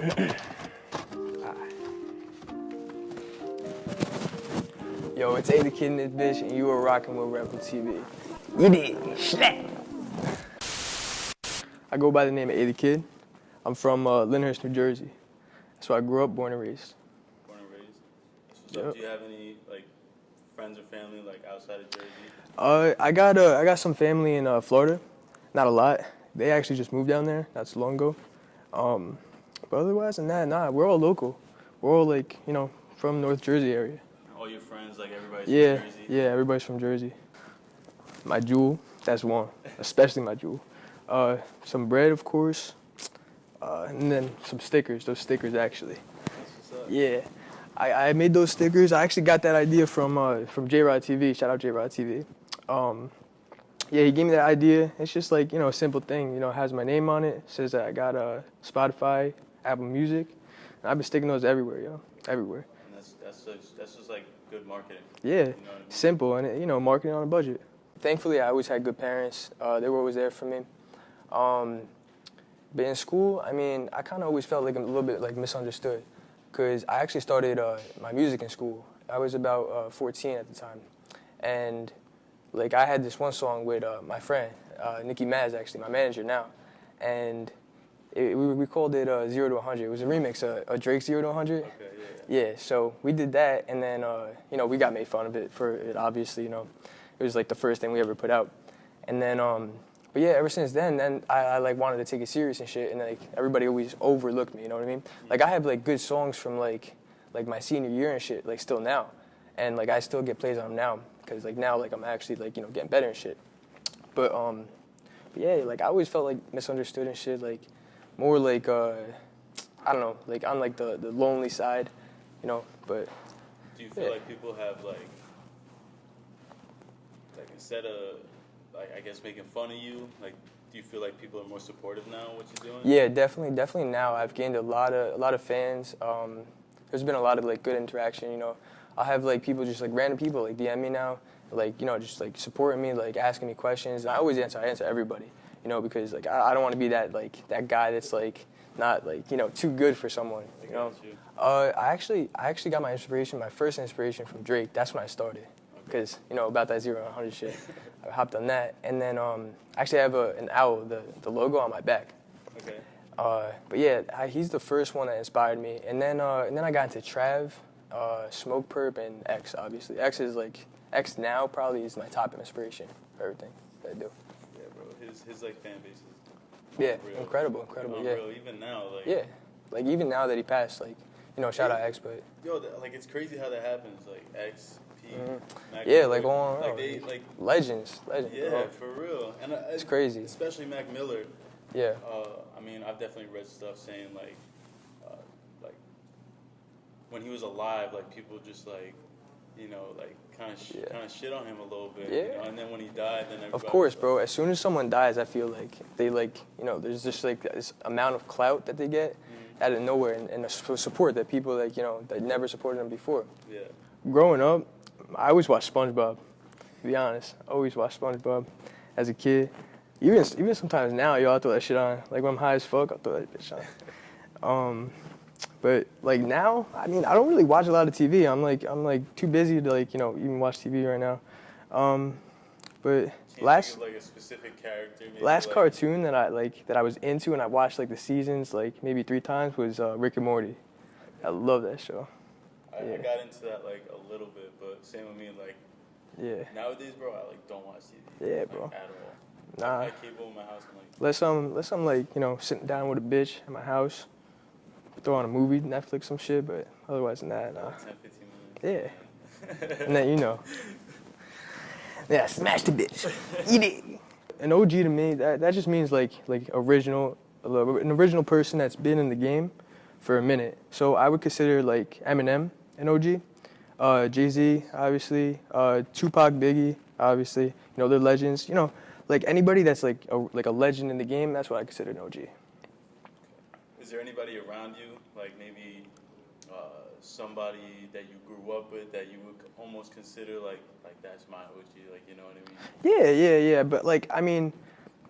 Yo, it's A the Kid in this bitch, and you are rocking with Reble TV. You did. Snap. I go by the name of A the Kid. I'm from Lyndhurst, New Jersey. That's where I grew up, born and raised. Born and raised. So, do you have any like friends or family like outside of Jersey? I got some family in Florida. Not a lot. They actually just moved down there not too long ago. But otherwise than that, nah, we're all local. We're all like, you know, from North Jersey area. All your friends, like everybody's from Jersey? Yeah, everybody's from Jersey. My jewel, that's one, especially my jewel. Some bread, of course, and then some stickers, those stickers actually. That's what's up. Yeah, I made those stickers. I actually got that idea from Reble TV, shout out Reble TV. Yeah, he gave me that idea. It's just like, you know, a simple thing, you know, it has my name on it, says that I got Spotify, Apple Music, and I've been sticking those everywhere, yo, everywhere. And that's just like good marketing. Yeah, you know what I mean? simple, and you know, marketing on a budget. Thankfully, I always had good parents. They were always there for me. But in school, I mean, I kind of always felt like a little bit like misunderstood, because I actually started my music in school. I was about 14 at the time, and like I had this one song with my friend, Nikki Maz, actually, my manager now, and we called it 0 to 100. It was a remix of Drake's 0 to 100. Okay, Yeah, so we did that, and then, you know, we got made fun of it for it, obviously, you know. It was like the first thing we ever put out. And then, but yeah, ever since then I like wanted to take it serious and shit, and like everybody always overlooked me, you know what I mean? Like I have like good songs from like my senior year and shit, like still now. And like I still get plays on them now, because like now like I'm actually like, you know, getting better and shit. But yeah, like I always felt like misunderstood and shit, like more like, I don't know, like on like the lonely side, you know, but. Do you feel like people have like instead of like I guess making fun of you, like do you feel like people are more supportive now of what you're doing? Yeah, definitely now. I've gained a lot of fans. There's been a lot of like good interaction, you know. I have like people, just like random people like DM me now, like, you know, just like supporting me, like asking me questions. And I always answer everybody, you know, because like I don't want to be that guy that's like not like, you know, too good for someone, you know. I actually got my first inspiration from Drake. That's when I started, because you know about that 0 to 100 shit. I hopped on that, and then actually I have an owl, the logo on my back. Okay. But yeah, he's the first one that inspired me, and then I got into Trav, Smoke Perp, and X. Obviously, X now probably is my top inspiration for everything that I do. Yeah, bro. His like fan base is unreal. incredible. Unreal, even now, like. Yeah, like even now that he passed, like, you know, shout out X, but. Yo, like it's crazy how that happens, like X. Mac Yeah, Miller, like on like they like legends. Yeah, bro. for real. And It's crazy. Especially Mac Miller. Yeah. I mean, I've definitely read stuff saying like when he was alive, like people just like, you know, like kind of shit on him a little bit. Yeah. You know? And then when he died, then everybody Of course, bro. As soon as someone dies, I feel like they like, you know, there's just like this amount of clout that they get out of nowhere, and the support that people like, you know, that never supported them before. Yeah. Growing up, I always watched SpongeBob. To be honest, I always watched SpongeBob as a kid. Even sometimes now, yo, I throw that shit on. Like when I'm high as fuck, I'll throw that bitch on. But like now, I mean, I don't really watch a lot of TV. I'm like too busy to like, you know, even watch TV right now. But last like a specific character. Maybe last cartoon that I was into and I watched like the seasons like maybe 3 times was Rick and Morty. I love that show. I got into that like a little bit, but same with me. Like nowadays, bro, I like don't watch TV. Yeah, bro. Like, at all. Nah. I have cable in my house. I'm like. Unless I'm like, you know, sitting down with a bitch at my house, throw on a movie, Netflix, some shit, but otherwise than that, nah. 10, 15 minutes. Yeah. And then, you know. Yeah, smash the bitch. Eat it. An OG to me, that just means like an original person that's been in the game for a minute. So I would consider like Eminem an OG, Jay-Z, obviously, Tupac, Biggie, obviously. You know, they're legends. You know, like anybody that's like a legend in the game, that's what I consider an OG. Is there anybody around you, like maybe somebody that you grew up with that you would almost consider like that's my OG, like, you know what I mean? Yeah. But like, I mean,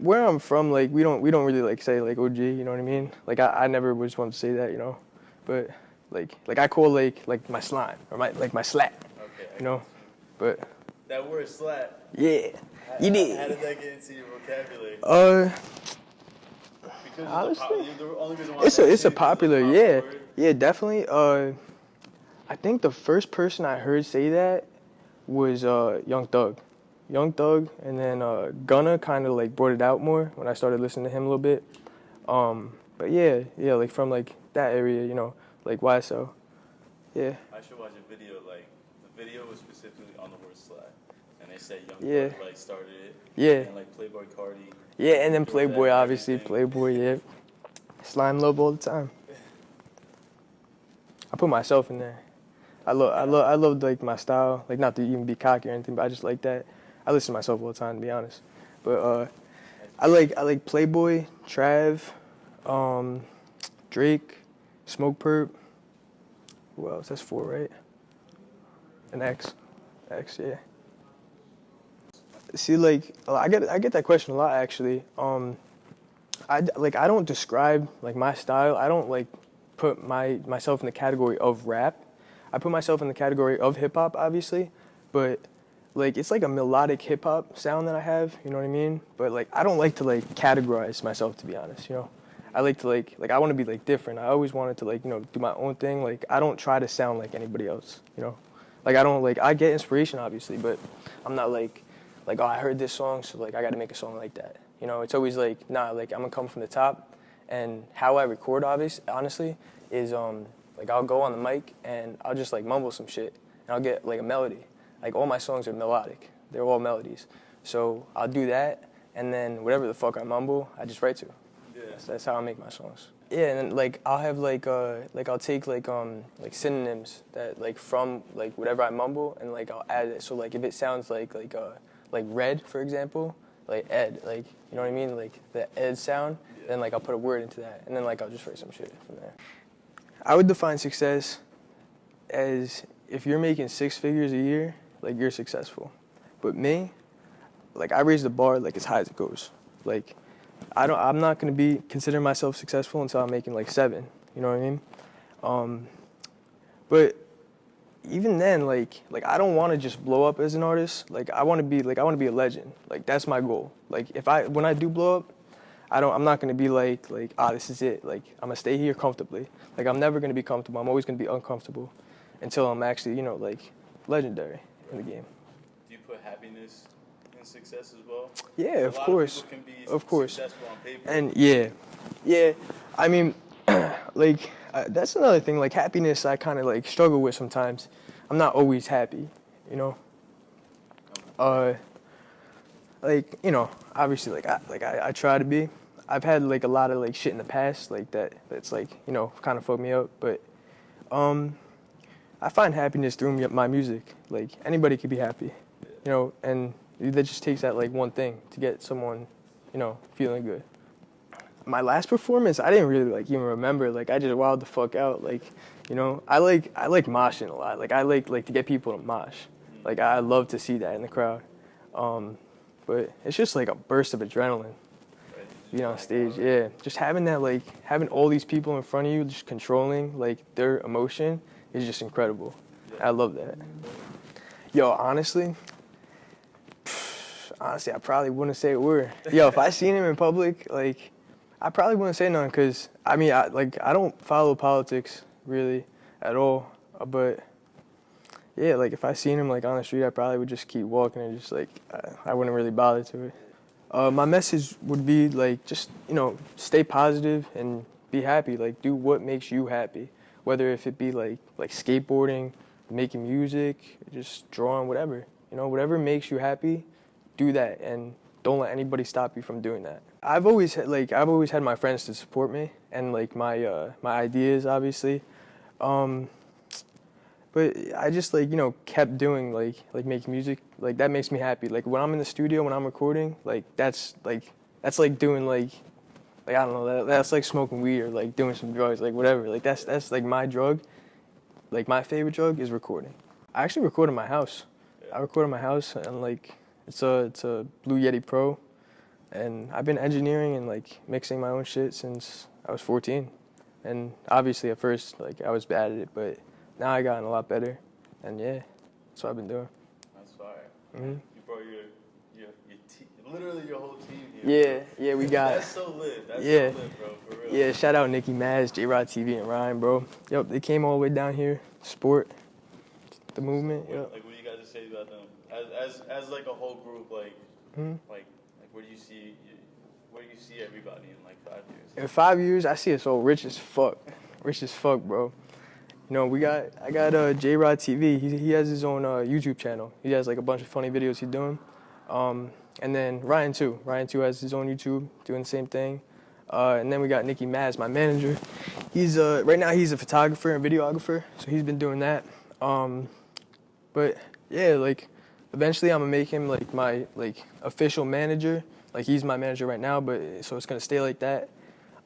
where I'm from, like we don't really like say like OG, you know what I mean? Like I never just wanted to say that, you know, but like I call like my slime or my slat, Okay. you know, but That word slat. yeah, you did. How did that get into your vocabulary? Because Honestly, the only reason why it's a popular, yeah, word. yeah, definitely. I think the first person I heard say that was Young Thug. Young Thug, and then Gunna kind of like brought it out more when I started listening to him a little bit. But yeah, like from like that area, you know, like YSL. Yeah. I should watch a video. Like the video was specifically on the word slat, and they said Young Thug like started it. Yeah. And like Playboy Cardi. Yeah, and then Playboy, that, obviously, everything. Playboy, yeah. Slime love all the time. I put myself in there. I love like my style, like not to even be cocky or anything, but I just like that. I listen to myself all the time, to be honest. But I like Playboy, Trav, Drake, Smoke Perp. Who else? That's 4, right? And X, yeah. See, like I get that question a lot actually. I don't describe like my style. I don't like put myself in the category of rap. I put myself in the category of hip hop, obviously, but like it's like a melodic hip hop sound that I have. You know what I mean? But like I don't like to like categorize myself, to be honest. You know, I like to like I want to be like different. I always wanted to like, you know, do my own thing. Like I don't try to sound like anybody else. You know, like I don't like I get inspiration obviously, but I'm not like oh, I heard this song, so like I got to make a song like that. You know, it's always like nah, like I'm gonna come from the top, and how I record honestly is like I'll go on the mic and I'll just like mumble some shit and I'll get like a melody. Like all my songs are melodic. They're all melodies. So I'll do that and then whatever the fuck I mumble, I just write to. Yeah. That's how I make my songs. Yeah, and then like I'll have like I'll take like synonyms that like from like whatever I mumble and like I'll add it. So like if it sounds like red, for example, like Ed, like you know what I mean? Like the Ed sound, then like I'll put a word into that and then like I'll just write some shit from there. I would define success as if you're making 6 figures a year, like you're successful. But me, like I raise the bar like as high as it goes. Like I'm not gonna be considering myself successful until I'm making like 7. You know what I mean? But even then, like I don't want to just blow up as an artist. Like I want to be a legend. Like that's my goal. Like when I do blow up, I'm not gonna be like this is it. Like I'm gonna stay here comfortably. Like I'm never gonna be comfortable. I'm always gonna be uncomfortable until I'm actually, you know, like legendary in the game. Do you put happiness in success as well? Yeah, of course. Of course. Successful on paper. And yeah. I mean, like that's another thing. Like happiness, I kind of like struggle with sometimes. I'm not always happy, you know. Like you know, obviously, I try to be. I've had like a lot of like shit in the past, like that's like, you know, kind of fucked me up. But I find happiness through my music. Like anybody could be happy, you know, and that just takes that like one thing to get someone, you know, feeling good. My last performance, I didn't really like even remember. Like I just wowed the fuck out. Like, you know, I like moshing a lot. Like I like to get people to mosh. Like I love to see that in the crowd. But it's just like a burst of adrenaline. Being on stage, yeah. Just having that, like, having all these people in front of you, just controlling, like, their emotion is just incredible. I love that. Yo, honestly, I probably wouldn't say a word. Yo, if I seen him in public, like, I probably wouldn't say nothing because, I mean, I don't follow politics really at all. But, yeah, like, if I seen him, like, on the street, I probably would just keep walking and just, like, I wouldn't really bother to it. My message would be like just, you know, stay positive and be happy. Like do what makes you happy, whether if it be like skateboarding, making music, just drawing, whatever. You know, whatever makes you happy, do that and don't let anybody stop you from doing that. I've always had my friends to support me and like my ideas obviously. But I just like, you know, kept doing like making music. Like that makes me happy. Like when I'm in the studio, when I'm recording, like that's like doing like I don't know, that's like smoking weed or like doing some drugs, like whatever. Like that's like my drug. Like my favorite drug is recording. I actually record in my house. I record in my house and like it's a Blue Yeti Pro. And I've been engineering and like mixing my own shit since I was 14. And obviously at first like I was bad at it, but now I gotten a lot better. And yeah, that's what I've been doing. That's fire. Mm-hmm. You brought literally your whole team here. Yeah, we got. That's so lit. That's Yeah. so lit, bro. For real. Yeah, shout out Nicky Maz, Reble TV, and Ryan, bro. Yep, they came all the way down here, support the movement. Yep. Like, what do you guys say about them? As like a whole group, like, like where do you see everybody in like 5 years? In 5 years, I see us all rich as fuck, bro. You know, I got Reble TV. He has his own YouTube channel. He has like a bunch of funny videos he's doing. And then Ryan too. Ryan too has his own YouTube doing the same thing. And then we got Nicky Maz, my manager. He's right now he's a photographer and videographer, so he's been doing that. But yeah, like eventually I'm gonna make him like my like official manager. Like he's my manager right now, but so it's gonna stay like that.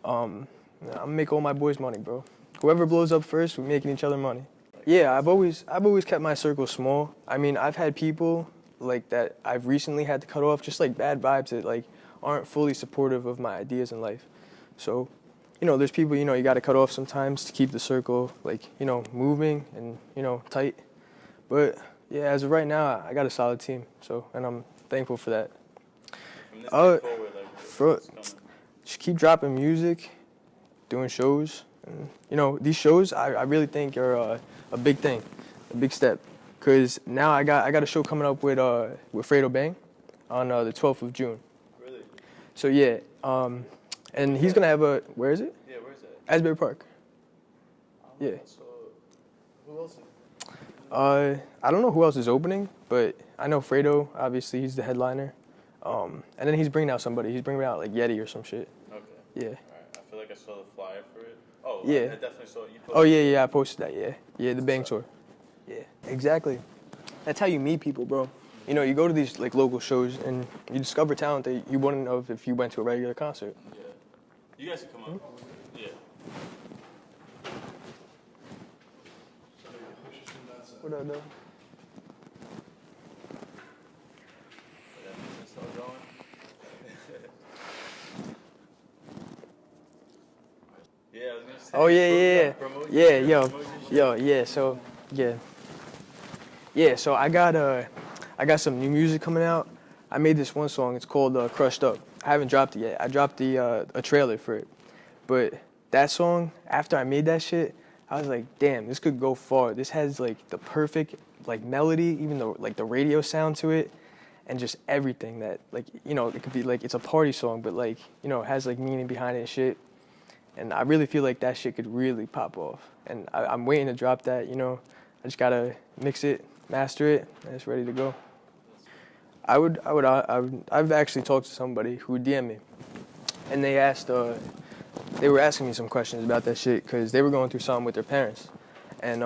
I'm gonna make all my boys money, bro. Whoever blows up first, we're making each other money. Yeah, I've always kept my circle small. I mean, I've had people like that I've recently had to cut off, just like bad vibes that like aren't fully supportive of my ideas in life. So, you know, there's people, you know, you got to cut off sometimes to keep the circle like, you know, moving and, you know, tight. But yeah, as of right now, I got a solid team. So, and I'm thankful for that. From this day forward, like, just keep dropping music, doing shows. And, you know, these shows I really think are a big thing, a big step. Cause now I got a show coming up with Fredo Bang on the 12th of June. Really? So yeah, and he's gonna have where is it? Yeah, where's that? Asbury Park. Yeah. So, who else? I don't know who else is opening, but I know Fredo. Obviously, he's the headliner. And then he's bringing out somebody. He's bringing out like Yeti or some shit. Okay. Yeah. All right. I feel like I saw the flyer for it. Oh. Yeah. I definitely saw it. You posted Oh yeah, I posted that. Yeah, the Bang tour. Yeah, exactly. That's how you meet people, bro. You know, you go to these like local shows and you discover talent that you wouldn't know if you went to a regular concert. Yeah. You guys can come up. Yeah. What up, though? It's all going. Yeah, I was gonna say. Oh yeah. Promote Yeah, your yeah. So So I got some new music coming out. I made this one song. It's called "Crushed Up." I haven't dropped it yet. I dropped a trailer for it, but that song, after I made that shit, I was like, damn, this could go far. This has like the perfect like melody, even though like the radio sound to it, and just everything that like, you know, it could be like it's a party song, but like, you know, it has like meaning behind it and shit. And I really feel like that shit could really pop off. And I'm waiting to drop that, you know. I just gotta mix it, master it, and it's ready to go. I've actually talked to somebody who DM'd me, and they were asking me some questions about that shit because they were going through something with their parents, and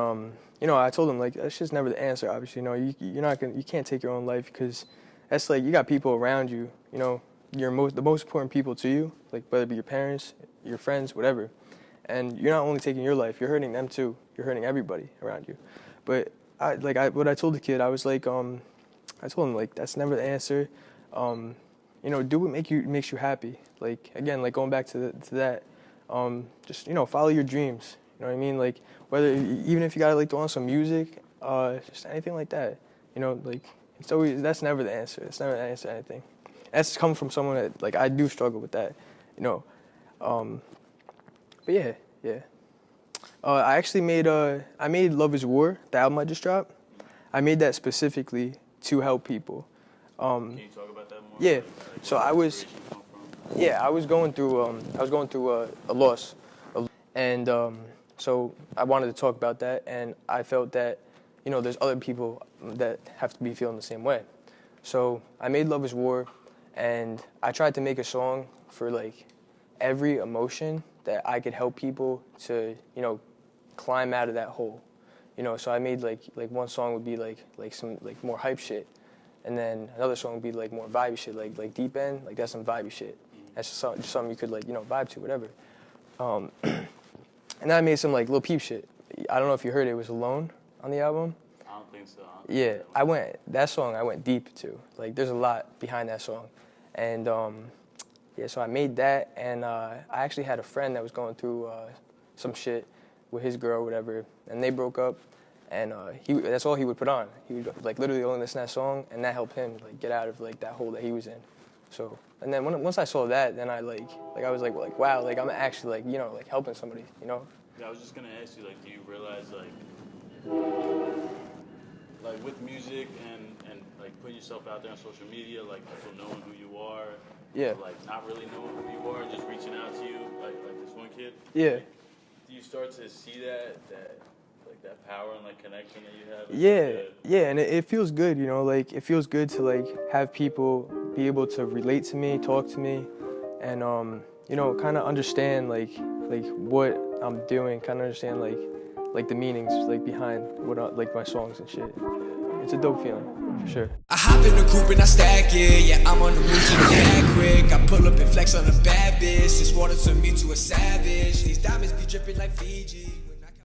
you know, I told them like that's just never the answer. Obviously, you know, you can't take your own life because that's like you got people around you, you know, the most important people to you, like whether it be your parents, your friends, whatever, and you're not only taking your life, you're hurting them too. You're hurting everybody around you. But what I told the kid, I was like, I told him like that's never the answer. You know, do what makes you happy. Like again, like going back to that, just you know, follow your dreams. You know what I mean? Like whether even if you gotta like throw on some music, just anything like that. You know, like it's always that's never the answer. It's never the answer to anything. That's come from someone that like I do struggle with that. You know, but yeah. I actually made Love Is War, the album I just dropped. I made that specifically to help people. Can you talk about that more? Yeah. Like, So where I does was, inspiration come from? I was going through a loss, and so I wanted to talk about that, and I felt that, you know, there's other people that have to be feeling the same way. So I made Love Is War, and I tried to make a song for like every emotion that I could help people to, you know, climb out of that hole. You know, so I made like one song would be like some like more hype shit, and then another song would be like more vibey shit, like Deep End, like that's some vibey shit. That's just something you could like, you know, vibe to, whatever. And then I made some like Lil Peep shit. I don't know if you heard it. It was Alone on the album. I don't think so. That song I went deep to. Like there's a lot behind that song, and Yeah, so I made that, and I actually had a friend that was going through some shit with his girl, whatever, and they broke up, and that's all he would put on. He would like literally only listen to that song, and that helped him like get out of like that hole that he was in. So, and then once I saw that, then I I was like wow, like I'm actually like, you know, like helping somebody, you know? Yeah, I was just gonna ask you, like, do you realize like with music and like putting yourself out there on social media, like people knowing who you are, Yeah. or, like not really knowing who you are and just reaching out to you, like this one kid? Yeah. Do you start to see that like that power and like connection that you have? Yeah, and it feels good, you know, like it feels good to like have people be able to relate to me, talk to me, and you know, kind of understand like what I'm doing, kind of understand like the meanings like behind what like my songs and shit. It's a dope feeling for sure. I hop in the coupe and I stack it, yeah, I'm on the move to the bag quick. I pull up and flex on a bad bitch, this water turned me to a savage. These diamonds be dripping like Fiji.